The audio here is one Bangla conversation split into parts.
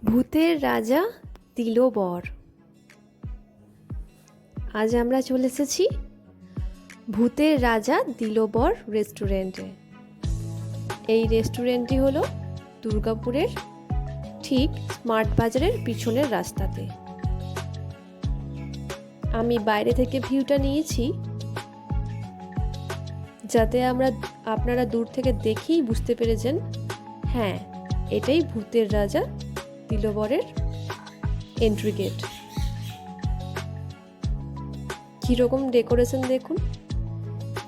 ভূতের রাজা দিল বর। আজ আমরা চলে এসেছি ভূতের রাজা দিল বর রেস্টুরেন্টে। এই রেস্টুরেন্টটি হলো দুর্গাপুরের ঠিক স্মার্ট বাজারের পিছনের রাস্তাতে। আমি বাইরে থেকে ভিউটা নিয়েছি যাতে আপনারা দূর থেকে দেখেই বুঝতে পেরেছেন, হ্যাঁ, এটাই ভূতের রাজা দিল বরের এন্ট্রি গেট। কীরকম ডেকোরেশন দেখুন।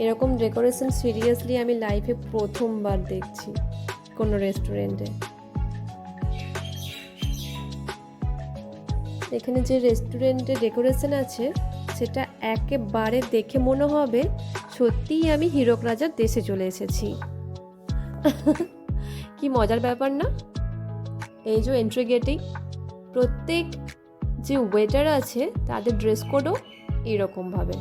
এরকম ডেকোরেশন সিরিয়াসলি আমি লাইফে প্রথমবার দেখছি কোনো রেস্টুরেন্টে। এখানে যে রেস্টুরেন্টে ডেকোরেশন আছে সেটা একেবারে দেখে মনে হবে সত্যিই আমি হীরক রাজার দেশে চলে এসেছি। কি মজার ব্যাপার না? এই যে এন্ট্রি গেটেই প্রত্যেক যে ওয়েটার আছে তাদের ড্রেস কোডও এরকমভাবে।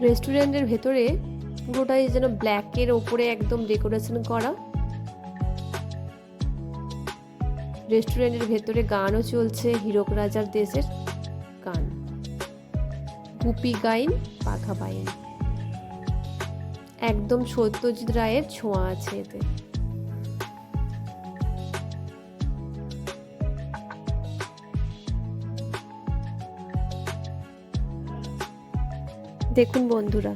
রেস্টুরেন্টের ভেতরে পুরোটাই যেন ব্ল্যাকের ওপরে একদম ডেকোরেশন করা। রেস্টুরেন্টের ভেতরে গানও চলছে হীরক রাজার দেশের গান, গুপি গাইন পাখা বাইন। একদম সত্যজিৎ রায়ের ছোঁয়া আছে এতে। দেখুন বন্ধুরা,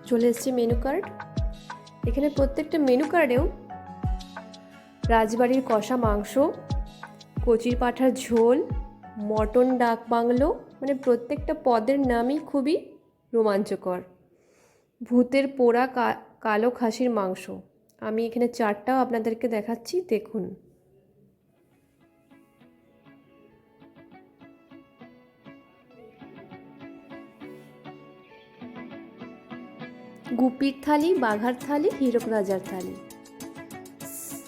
চলে এসেছে মেনু কার্ড। এখানে প্রত্যেকটা মেনু কার্ডেও রাজবাড়ির কষা মাংস, কচির পাঁঠার ঝোল, মটন ডাক বাংলো, মানে প্রত্যেকটা পদের নামই খুবই রোমাঞ্চকর। ভূতের পোড়া কালো খাসির মাংস, আমি এখানে চারটাও আপনাদেরকে দেখাচ্ছি, দেখুন। গুপির থালি, বাঘার থালি, হীরক রাজার থালি,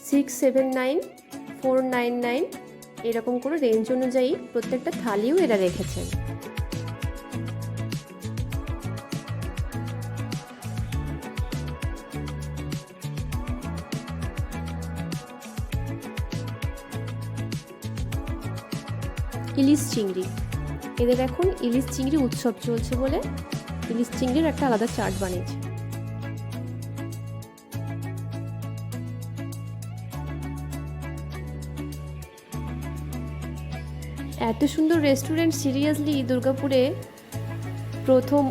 679499 এরকম করে রেঞ্জ অনুযায়ী প্রত্যেকটা থালিও এরা রেখেছেন। ইলিশ চিংড়ি, এদের এখন ইলিশ চিংড়ি উৎসব চলছে বলে ইলিশ চিংড়ির একটা আলাদা চাট বানিয়েছে। এত সুন্দর রেস্টুরেন্ট সিরিয়াসলি দুর্গাপুরে প্রথম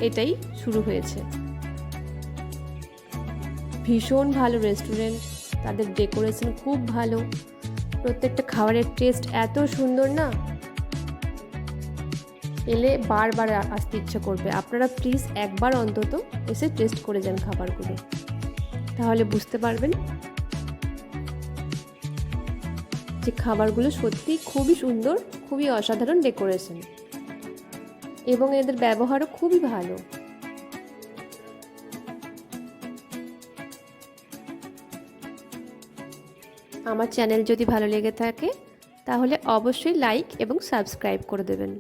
এটাই শুরু হয়েছে। ভীষণ ভালো রেস্টুরেন্ট, তাদের ডেকোরেশন খুব ভালো, প্রত্যেকটা খাবারের টেস্ট এত সুন্দর না, এলে বারবার আসতে ইচ্ছা করবে। আপনারা প্লিজ একবার অন্তত এসে টেস্ট করে যান খাবারগুলো, তাহলে বুঝতে পারবেন যে খাবারগুলো সত্যি খুবই সুন্দর, খুবই অসাধারণ ডেকোরেশন, এবং এদের ব্যবহারও খুবই ভালো। আমার চ্যানেল যদি ভালো লেগে থাকে তাহলে অবশ্যই লাইক এবং সাবস্ক্রাইব করে দেবেন।